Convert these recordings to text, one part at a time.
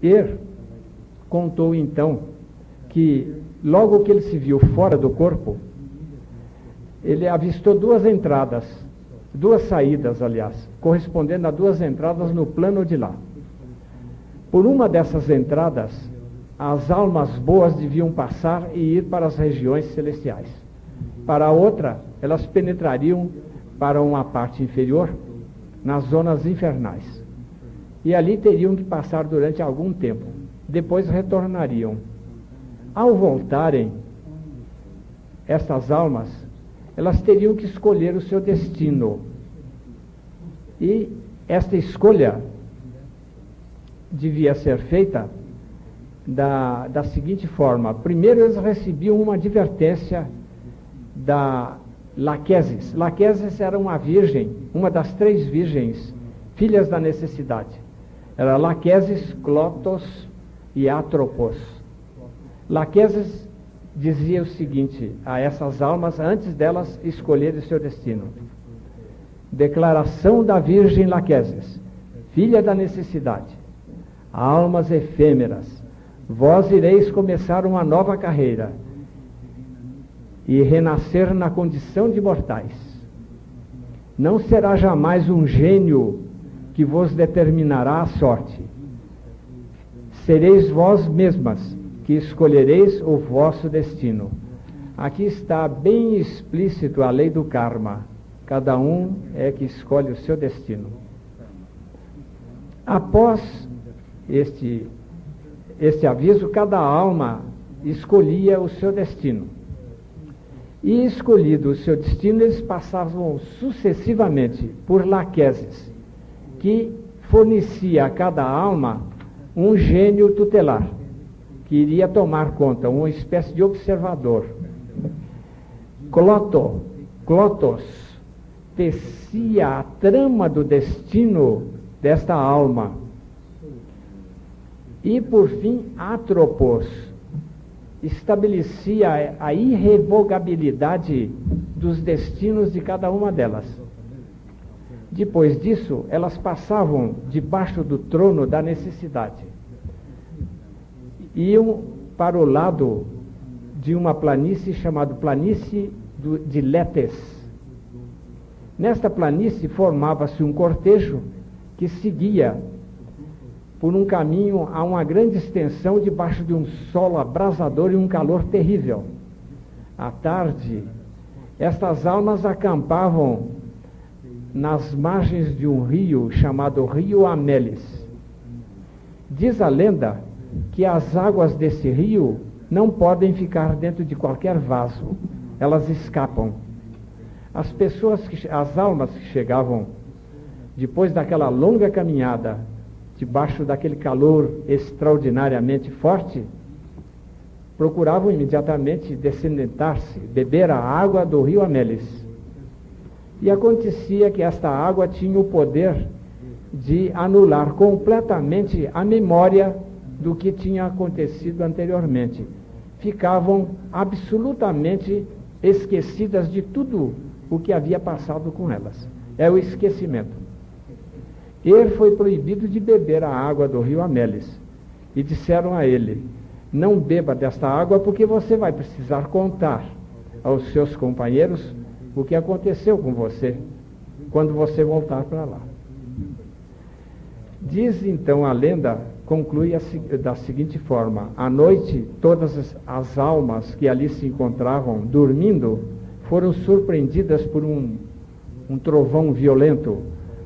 Er contou então que logo que ele se viu fora do corpo, ele avistou duas saídas, aliás, correspondendo a duas entradas no plano de lá. Por uma dessas entradas, as almas boas deviam passar e ir para as regiões celestiais. Para a outra, elas penetrariam para uma parte inferior, nas zonas infernais. E ali teriam que passar durante algum tempo. Depois retornariam. Ao voltarem, essas almas, elas teriam que escolher o seu destino. E esta escolha devia ser feita da seguinte forma. Primeiro, eles recebiam uma advertência da Laquesis. Laquesis era uma virgem, uma das 3 virgens, filhas da necessidade. Era Laquesis, Clotos e Atropos. Laquesis dizia o seguinte a essas almas, antes delas escolherem seu destino. Declaração da Virgem Laquesis, filha da necessidade, almas efêmeras, vós ireis começar uma nova carreira e renascer na condição de mortais. Não será jamais um gênio que vos determinará a sorte. Sereis vós mesmas que escolhereis o vosso destino. Aqui está bem explícito a lei do karma. Cada um é que escolhe o seu destino. Após este aviso, cada alma escolhia o seu destino. E escolhido o seu destino, eles passavam sucessivamente por Laquesis, que fornecia a cada alma um gênio tutelar, que iria tomar conta, uma espécie de observador. Clotos tecia a trama do destino desta alma. E, por fim, Atropos estabelecia a irrevogabilidade dos destinos de cada uma delas. Depois disso, elas passavam debaixo do trono da necessidade. Iam para o lado de uma planície chamada Planície de Létes. Nesta planície formava-se um cortejo que seguia por um caminho a uma grande extensão debaixo de um sol abrasador e um calor terrível. À tarde, estas almas acampavam nas margens de um rio chamado Rio Amelis. Diz a lenda que as águas desse rio não podem ficar dentro de qualquer vaso, elas escapam. As almas que chegavam depois daquela longa caminhada, debaixo daquele calor extraordinariamente forte, procuravam imediatamente descendentar-se, beber a água do rio Amelis. E acontecia que esta água tinha o poder de anular completamente a memória do que tinha acontecido anteriormente. Ficavam absolutamente esquecidas de tudo o que havia passado com elas. É o esquecimento. Ele foi proibido de beber a água do rio Amelis. E disseram a ele: não beba desta água, porque você vai precisar contar aos seus companheiros o que aconteceu com você quando você voltar para lá. Diz então a lenda, conclui da seguinte forma: à noite, todas as almas que ali se encontravam dormindo foram surpreendidas por um trovão violento,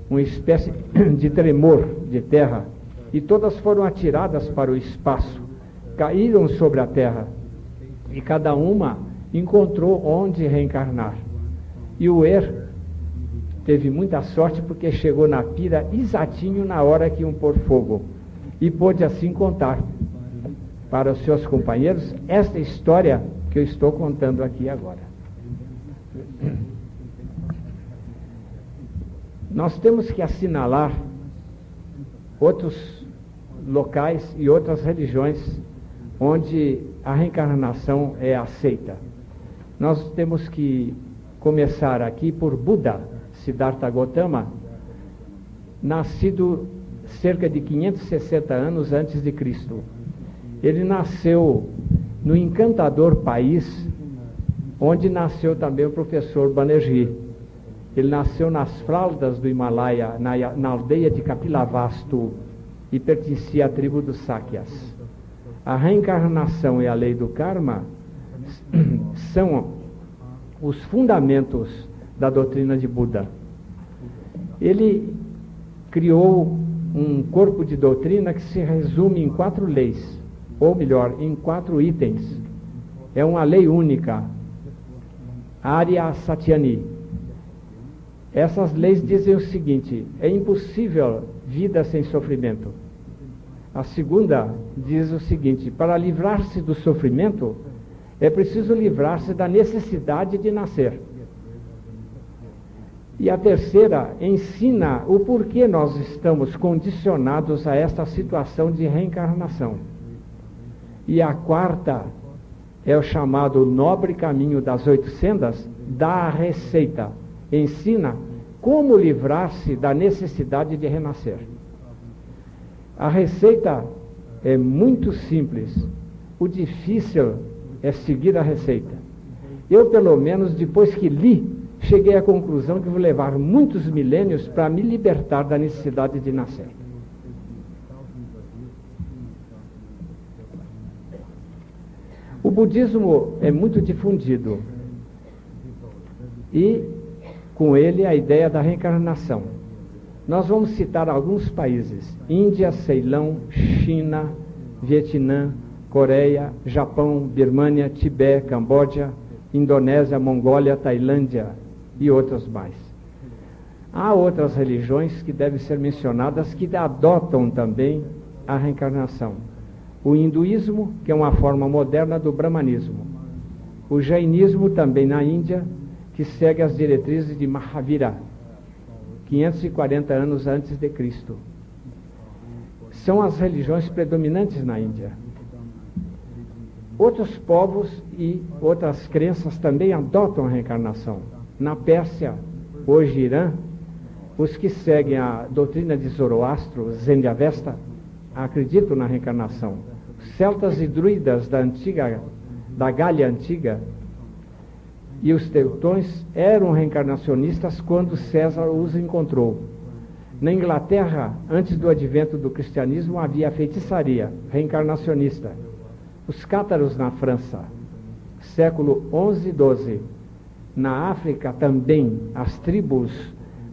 uma espécie de tremor de terra, e todas foram atiradas para o espaço, caíram sobre a terra, e cada uma encontrou onde reencarnar. E o teve muita sorte, porque chegou na pira exatinho na hora que iam pôr fogo, e pôde assim contar para os seus companheiros esta história que eu estou contando aqui agora. Nós temos que assinalar outros locais e outras religiões onde a reencarnação é aceita. Nós temos que começar aqui por Buda, Siddhartha Gautama, nascido cerca de 560 anos antes de Cristo. Ele nasceu no encantador país onde nasceu também o professor Banerjee. Ele nasceu nas fraldas do Himalaia, na aldeia de Kapilavastu, e pertencia à tribo dos Sakyas. A reencarnação e a lei do karma são os fundamentos da doutrina de Buda. Ele criou um corpo de doutrina que se resume em 4 leis, ou melhor, em 4 itens. É uma lei única, Arya Satyani. Essas leis dizem o seguinte: é impossível vida sem sofrimento. A segunda diz o seguinte: para livrar-se do sofrimento, é preciso livrar-se da necessidade de nascer. E a terceira ensina o porquê nós estamos condicionados a esta situação de reencarnação. E a quarta é o chamado nobre caminho das 8 sendas, dá a receita, ensina como livrar-se da necessidade de renascer. A receita é muito simples, o difícil é seguir a receita. Eu, pelo menos, depois que li, cheguei à conclusão que vou levar muitos milênios para me libertar da necessidade de nascer. O budismo é muito difundido e, com ele, a ideia da reencarnação. Nós vamos citar alguns países: Índia, Ceilão, China, Vietnã, Coreia, Japão, Birmânia, Tibete, Camboja, Indonésia, Mongólia, Tailândia e outros mais. Há outras religiões que devem ser mencionadas que adotam também a reencarnação. O hinduísmo, que é uma forma moderna do brahmanismo. O jainismo, também na Índia, que segue as diretrizes de Mahavira, 540 anos antes de Cristo. São as religiões predominantes na Índia. Outros povos e outras crenças também adotam a reencarnação. Na Pérsia, hoje Irã, os que seguem a doutrina de Zoroastro, Zendavesta, acreditam na reencarnação. Os celtas e druidas da Gália Antiga e os teutões eram reencarnacionistas quando César os encontrou. Na Inglaterra, antes do advento do cristianismo, havia a feitiçaria reencarnacionista. Os cátaros na França, século XI e XII. Na África também, as tribos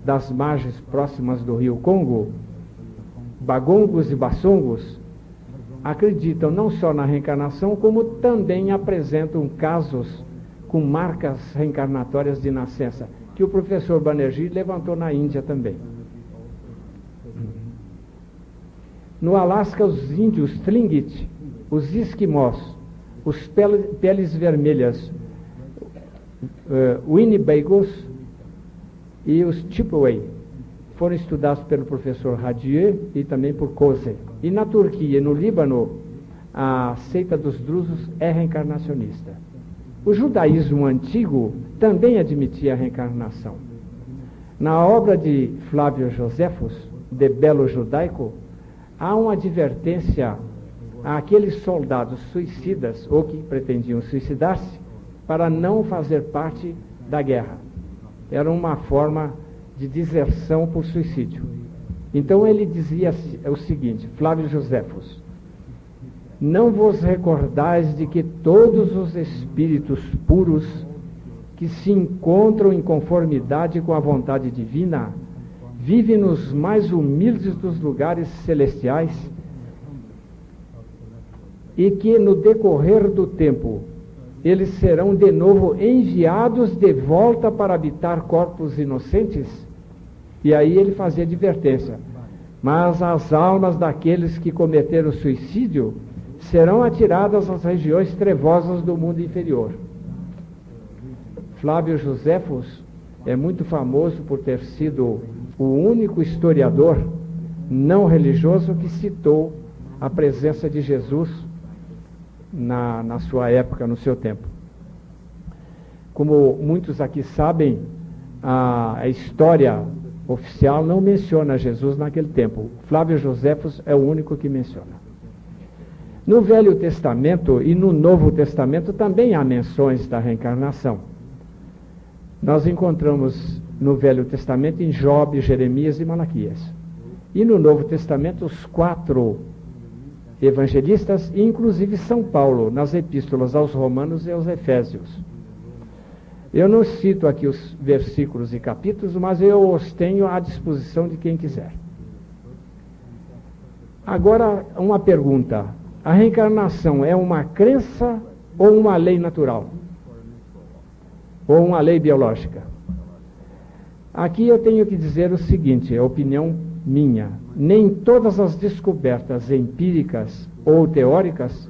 das margens próximas do rio Congo, bagongos e bassongos, acreditam não só na reencarnação, como também apresentam casos com marcas reencarnatórias de nascença, que o professor Banerjee levantou na Índia também. No Alasca, os índios Tlingit, os esquimós, os peles vermelhas, Winnebagos e os Chippewa foram estudados pelo professor Radier e também por Kose. E na Turquia e no Líbano, a seita dos drusos é reencarnacionista. O judaísmo antigo também admitia a reencarnação. Na obra de Flávio Joséfos, De Belo Judaico, há uma advertência àqueles soldados suicidas ou que pretendiam suicidar-se para não fazer parte da guerra. Era uma forma de deserção por suicídio. Então ele dizia o seguinte, Flávio Joséfos: não vos recordais de que todos os espíritos puros que se encontram em conformidade com a vontade divina vivem nos mais humildes dos lugares celestiais e que no decorrer do tempo eles serão de novo enviados de volta para habitar corpos inocentes? E aí ele fazia advertência: mas as almas daqueles que cometeram suicídio serão atiradas às regiões trevosas do mundo inferior. Flávio Joséfos é muito famoso por ter sido o único historiador não religioso que citou a presença de Jesus na sua época, no seu tempo. Como muitos aqui sabem, a história oficial não menciona Jesus naquele tempo. Flávio Joséfos é o único que menciona. No Velho Testamento e no Novo Testamento também há menções da reencarnação. Nós encontramos no Velho Testamento em Job, Jeremias e Malaquias. E no Novo Testamento os 4 evangelistas, e inclusive São Paulo, nas epístolas aos Romanos e aos Efésios. Eu não cito aqui os versículos e capítulos, mas eu os tenho à disposição de quem quiser. Agora, uma pergunta. A reencarnação é uma crença ou uma lei natural? Ou uma lei biológica? Aqui eu tenho que dizer o seguinte, é opinião minha. Nem todas as descobertas empíricas ou teóricas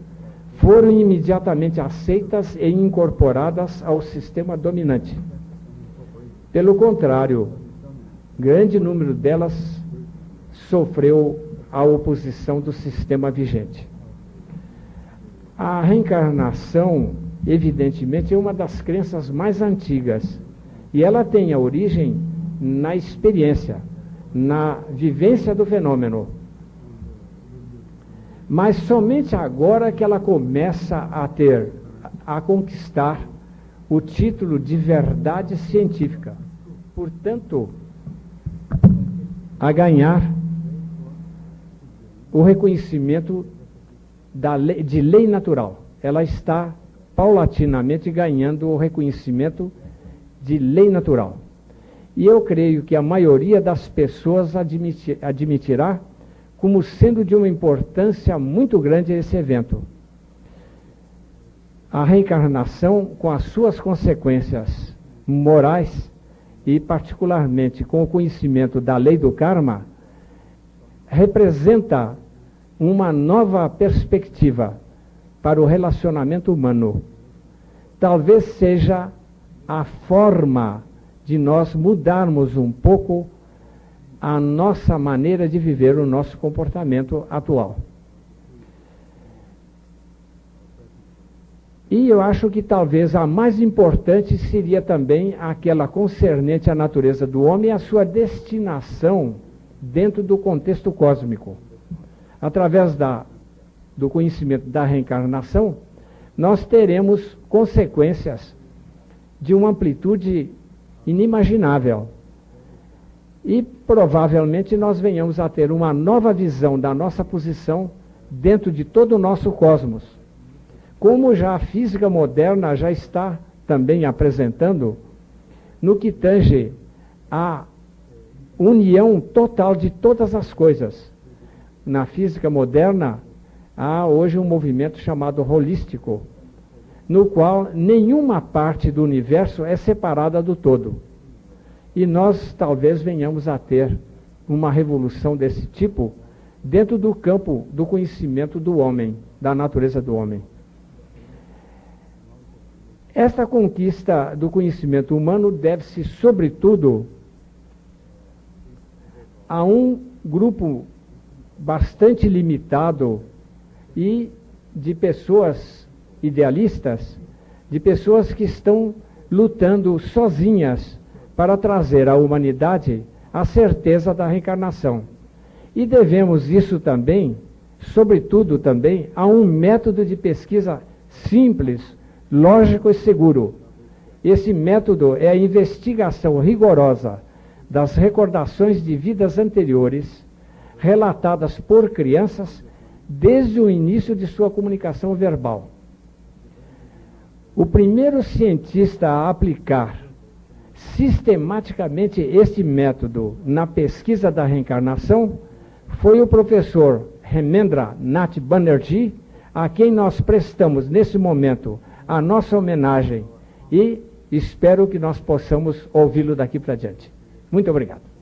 foram imediatamente aceitas e incorporadas ao sistema dominante. Pelo contrário, grande número delas sofreu a oposição do sistema vigente. A reencarnação, evidentemente, é uma das crenças mais antigas e ela tem a origem na experiência, na vivência do fenômeno. Mas somente agora que ela começa a conquistar o título de verdade científica. Portanto, a ganhar o reconhecimento de lei natural. Ela está paulatinamente ganhando o reconhecimento de lei natural. E eu creio que a maioria das pessoas admitirá como sendo de uma importância muito grande esse evento. A reencarnação, com as suas consequências morais e particularmente com o conhecimento da lei do karma, representa uma nova perspectiva para o relacionamento humano. Talvez seja a forma de nós mudarmos um pouco a nossa maneira de viver o nosso comportamento atual. E eu acho que talvez a mais importante seria também aquela concernente à natureza do homem e a sua destinação dentro do contexto cósmico. Através do conhecimento da reencarnação, nós teremos consequências de uma amplitude inimaginável. E provavelmente nós venhamos a ter uma nova visão da nossa posição dentro de todo o nosso cosmos. Como já a física moderna já está também apresentando, no que tange à união total de todas as coisas. Na física moderna, há hoje um movimento chamado holístico, no qual nenhuma parte do universo é separada do todo. E nós talvez venhamos a ter uma revolução desse tipo dentro do campo do conhecimento do homem, da natureza do homem. Esta conquista do conhecimento humano deve-se, sobretudo, a um grupo bastante limitado e de pessoas idealistas, de pessoas que estão lutando sozinhas para trazer à humanidade a certeza da reencarnação. E devemos isso também, sobretudo também, a um método de pesquisa simples, lógico e seguro. Esse método é a investigação rigorosa das recordações de vidas anteriores, relatadas por crianças desde o início de sua comunicação verbal. O primeiro cientista a aplicar sistematicamente este método na pesquisa da reencarnação foi o professor Hemendra Nath Banerjee, a quem nós prestamos nesse momento a nossa homenagem e espero que nós possamos ouvi-lo daqui para diante. Muito obrigado.